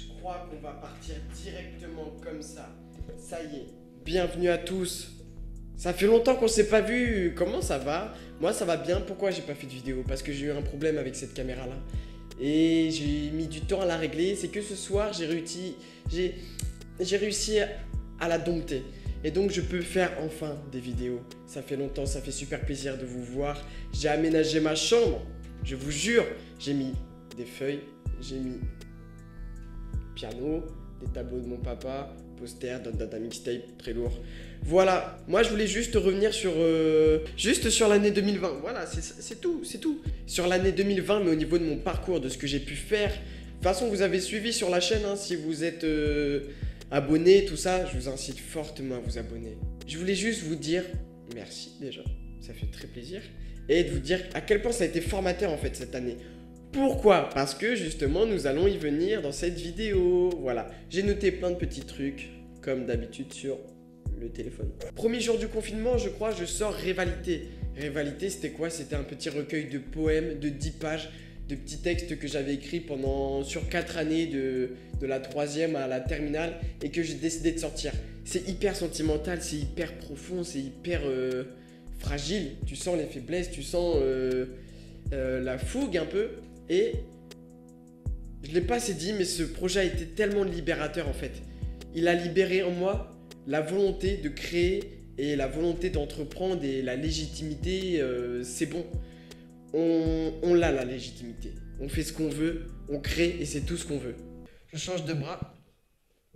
Je crois qu'on va partir directement comme ça. Ça y est. Bienvenue à tous. Ça fait longtemps qu'on s'est pas vu. Comment ça va? Moi ça va bien. Pourquoi j'ai pas fait de vidéo? Parce que j'ai eu un problème avec cette caméra là. Et j'ai mis du temps à la régler. C'est que ce soir j'ai réussi à la dompter. Et donc je peux faire enfin des vidéos. Ça fait longtemps, ça fait super plaisir de vous voir. J'ai aménagé ma chambre. Je vous jure. J'ai mis des feuilles. J'ai mis piano, des tableaux de mon papa, poster, data mixtape, très lourd. Voilà, moi je voulais juste revenir sur l'année 2020. Voilà, c'est tout. Sur l'année 2020, mais au niveau de mon parcours, de ce que j'ai pu faire. De toute façon, vous avez suivi sur la chaîne, hein, si vous êtes abonné, tout ça, je vous incite fortement à vous abonner. Je voulais juste vous dire merci déjà, ça fait très plaisir. Et de vous dire à quel point ça a été formateur en fait cette année. Pourquoi? Parce que justement nous allons y venir dans cette vidéo. Voilà, j'ai noté plein de petits trucs comme d'habitude sur le téléphone. Premier jour du confinement, je crois, je sors Rivalité. Rivalité, c'était quoi? C'était un petit recueil de poèmes de 10 pages, de petits textes que j'avais écrits sur 4 années de la 3e à la terminale et que j'ai décidé de sortir. C'est hyper sentimental, c'est hyper profond, c'est hyper fragile. Tu sens les faiblesses, tu sens la fougue un peu. Et je ne l'ai pas assez dit, mais ce projet a été tellement libérateur en fait. Il a libéré en moi la volonté de créer et la volonté d'entreprendre et la légitimité, c'est bon. On l'a la légitimité. On fait ce qu'on veut, on crée et c'est tout ce qu'on veut. Je change de bras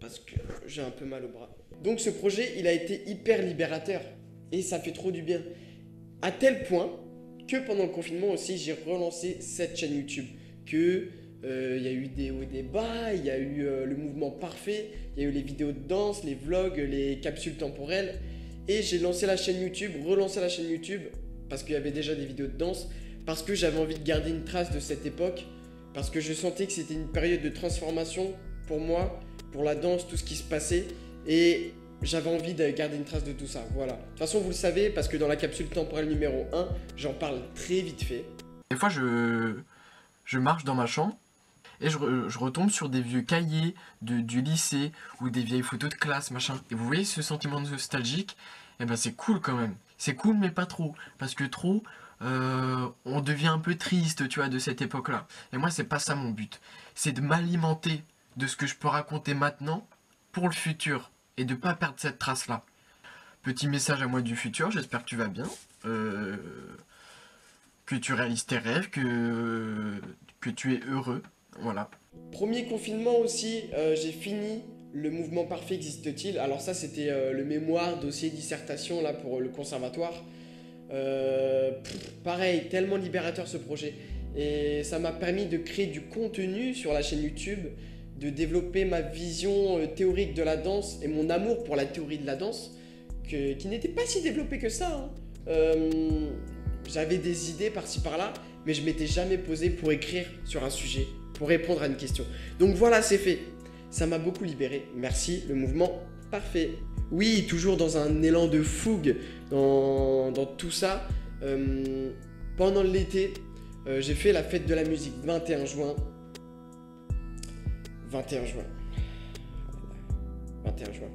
parce que j'ai un peu mal au bras. Donc ce projet, il a été hyper libérateur et ça fait trop du bien. À tel point que pendant le confinement aussi, j'ai relancé cette chaîne YouTube. Il y a eu des hauts et des bas, il y a eu le mouvement parfait, il y a eu les vidéos de danse, les vlogs, les capsules temporelles. Et j'ai lancé la chaîne YouTube, relancé la chaîne YouTube, parce qu'il y avait déjà des vidéos de danse, parce que j'avais envie de garder une trace de cette époque, parce que je sentais que c'était une période de transformation pour moi, pour la danse, tout ce qui se passait. Et j'avais envie de garder une trace de tout ça, voilà. De toute façon, vous le savez, parce que dans la capsule temporelle numéro 1, j'en parle très vite fait. Des fois, je marche dans ma chambre et je retombe sur des vieux cahiers du lycée ou des vieilles photos de classe, machin. Et vous voyez ce sentiment nostalgique? Eh ben, c'est cool quand même. C'est cool, mais pas trop. Parce que trop, on devient un peu triste, tu vois, de cette époque-là. Et moi, c'est pas ça mon but. C'est de m'alimenter de ce que je peux raconter maintenant pour le futur. Et de pas perdre cette trace-là. Petit message à moi du futur, j'espère que tu vas bien. Que tu réalises tes rêves, que tu es heureux. Voilà. Premier confinement aussi, j'ai fini Le mouvement parfait existe-t-il? Alors ça, c'était le mémoire, dossier, dissertation là pour le conservatoire. Pareil, tellement libérateur ce projet. Et ça m'a permis de créer du contenu sur la chaîne YouTube, de développer ma vision théorique de la danse et mon amour pour la théorie de la danse, qui n'était pas si développé que ça, hein. J'avais des idées par-ci par-là, mais je m'étais jamais posé pour écrire sur un sujet, pour répondre à une question. Donc voilà, c'est fait. Ça m'a beaucoup libéré. Merci, le mouvement parfait. Oui, toujours dans un élan de fougue dans tout ça. Pendant l'été, j'ai fait la fête de la musique, 21 juin. 21 juin. 21 juin.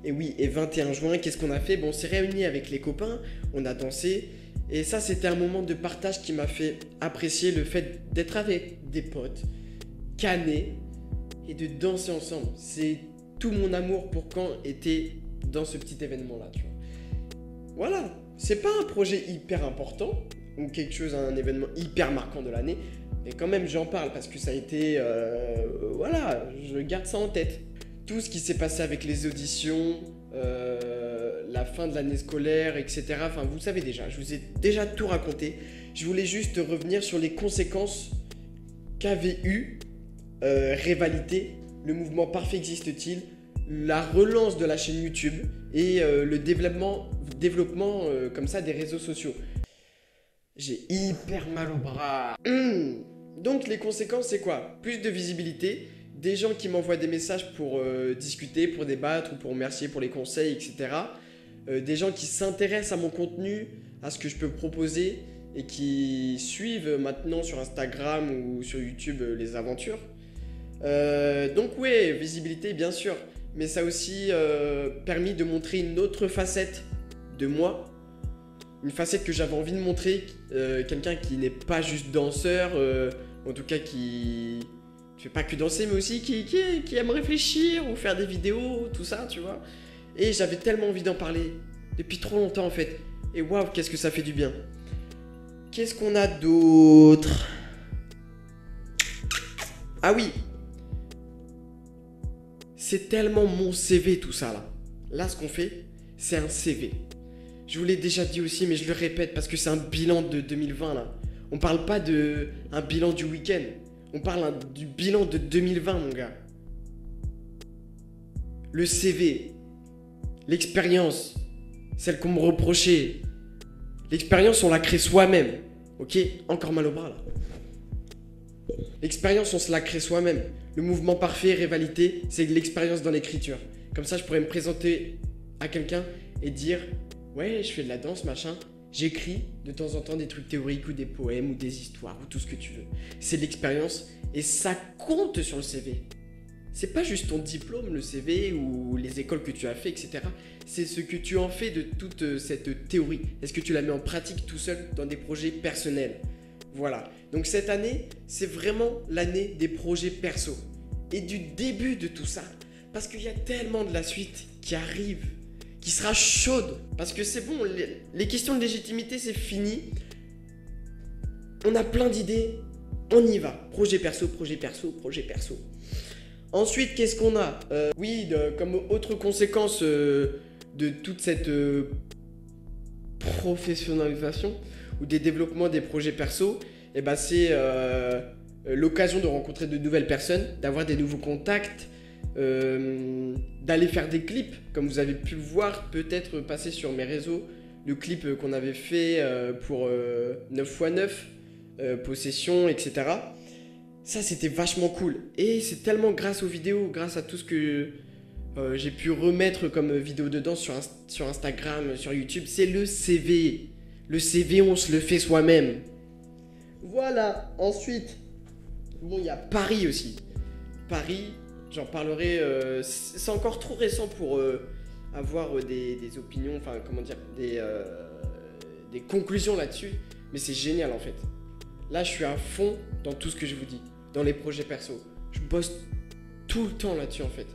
Et oui, et 21 juin, qu'est-ce qu'on a fait? Bon, on s'est réunis avec les copains, on a dansé. Et ça, c'était un moment de partage qui m'a fait apprécier le fait d'être avec des potes, canner et de danser ensemble. C'est tout mon amour pour Caen était dans ce petit événement-là, tu vois. Voilà, c'est pas un projet hyper important ou quelque chose, un événement hyper marquant de l'année, mais quand même j'en parle parce que ça a été, voilà, je garde ça en tête. Tout ce qui s'est passé avec les auditions, la fin de l'année scolaire, etc. Enfin, vous le savez déjà, je vous ai déjà tout raconté. Je voulais juste revenir sur les conséquences qu'avait eu Rivalité, le mouvement parfait existe-t-il, la relance de la chaîne YouTube et le développement comme ça des réseaux sociaux. J'ai hyper mal au bras. Donc les conséquences, c'est quoi? Plus de visibilité, des gens qui m'envoient des messages pour discuter, pour débattre ou pour remercier pour les conseils, etc. Des gens qui s'intéressent à mon contenu, à ce que je peux proposer et qui suivent maintenant sur Instagram ou sur YouTube les aventures. Donc ouais, visibilité bien sûr, mais ça a aussi permis de montrer une autre facette de moi, une facette que j'avais envie de montrer, quelqu'un qui n'est pas juste danseur, en tout cas qui fait pas que danser, mais aussi qui aime réfléchir ou faire des vidéos, tout ça, tu vois. Et j'avais tellement envie d'en parler depuis trop longtemps en fait. Et waouh, qu'est-ce que ça fait du bien. Qu'est-ce qu'on a d'autre? Ah oui, c'est tellement mon CV tout ça là. Là, ce qu'on fait, c'est un CV. Je vous l'ai déjà dit aussi, mais je le répète parce que c'est un bilan de 2020 là. On parle pas de un bilan du week-end. On parle du bilan de 2020, mon gars. Le CV, l'expérience, celle qu'on me reprochait. L'expérience, on la crée soi-même. Ok? Encore mal au bras là. L'expérience, on se la crée soi-même. Le mouvement parfait, rivalité, c'est de l'expérience dans l'écriture. Comme ça, je pourrais me présenter à quelqu'un et dire ouais, je fais de la danse, machin. J'écris de temps en temps des trucs théoriques ou des poèmes ou des histoires ou tout ce que tu veux. C'est de l'expérience et ça compte sur le CV. C'est pas juste ton diplôme, le CV ou les écoles que tu as fait, etc. C'est ce que tu en fais de toute cette théorie. Est-ce que tu la mets en pratique tout seul dans des projets personnels? Voilà. Donc cette année, c'est vraiment l'année des projets perso. Et du début de tout ça. Parce qu'il y a tellement de la suite qui arrive, qui sera chaude. Parce que c'est bon, les questions de légitimité, c'est fini. On a plein d'idées, on y va. Projet perso, projet perso, projet perso. Ensuite, qu'est-ce qu'on a? Oui, comme autre conséquence de toute cette professionnalisation ou des développements des projets perso, eh ben, c'est l'occasion de rencontrer de nouvelles personnes, d'avoir des nouveaux contacts, d'aller faire des clips, comme vous avez pu le voir, peut-être passer sur mes réseaux, le clip qu'on avait fait pour 9x9, possession, etc. Ça, c'était vachement cool. Et c'est tellement grâce aux vidéos, grâce à tout ce que j'ai pu remettre comme vidéo de danse sur Instagram, sur YouTube, c'est le CV. Le CV, on se le fait soi-même. Voilà. Ensuite, bon, il y a Paris aussi. Paris, j'en parlerai. C'est encore trop récent pour avoir des opinions, enfin, comment dire, des conclusions là-dessus. Mais c'est génial en fait. Là, je suis à fond dans tout ce que je vous dis, dans les projets perso. Je bosse tout le temps là-dessus en fait.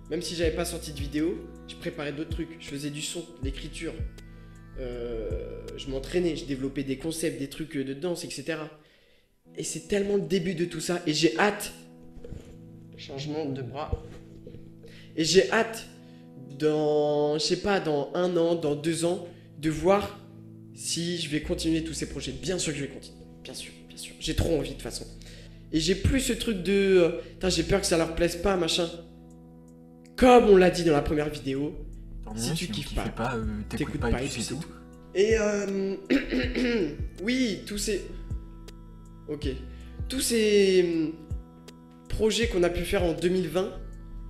Même si j'avais pas sorti de vidéo, je préparais d'autres trucs. Je faisais du son, de l'écriture. Je m'entraînais, je développais des concepts, des trucs de danse, etc. Et c'est tellement le début de tout ça. Et j'ai hâte. Changement de bras. Et j'ai hâte dans, je sais pas, dans 1 an, dans 2 ans, de voir si je vais continuer tous ces projets. Bien sûr que je vais continuer. Bien sûr, bien sûr. J'ai trop envie de toute façon. Et j'ai plus ce truc de j'ai peur que ça leur plaise pas, machin. Comme on l'a dit dans la première vidéo, si tu kiffes pas, t'écoutes pas et puis c'est tout. Et oui, tous ces... Ok. Tous ces projets qu'on a pu faire en 2020,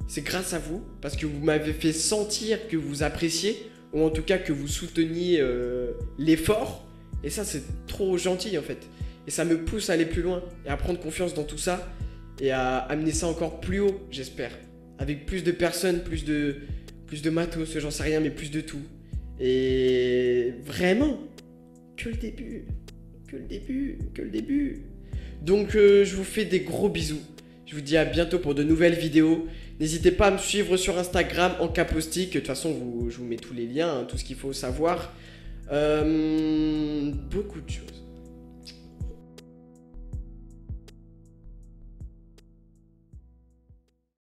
c'est grâce à vous, parce que vous m'avez fait sentir que vous appréciez, ou en tout cas que vous souteniez l'effort. Et ça, c'est trop gentil en fait. Et ça me pousse à aller plus loin et à prendre confiance dans tout ça et à amener ça encore plus haut, j'espère. Avec plus de personnes, plus de matos, j'en sais rien, mais plus de tout. Et vraiment, que le début, que le début, que le début. Donc je vous fais des gros bisous. Je vous dis à bientôt pour de nouvelles vidéos. N'hésitez pas à me suivre sur Instagram en capostique. De toute façon, je vous mets tous les liens, hein, tout ce qu'il faut savoir. Beaucoup de choses.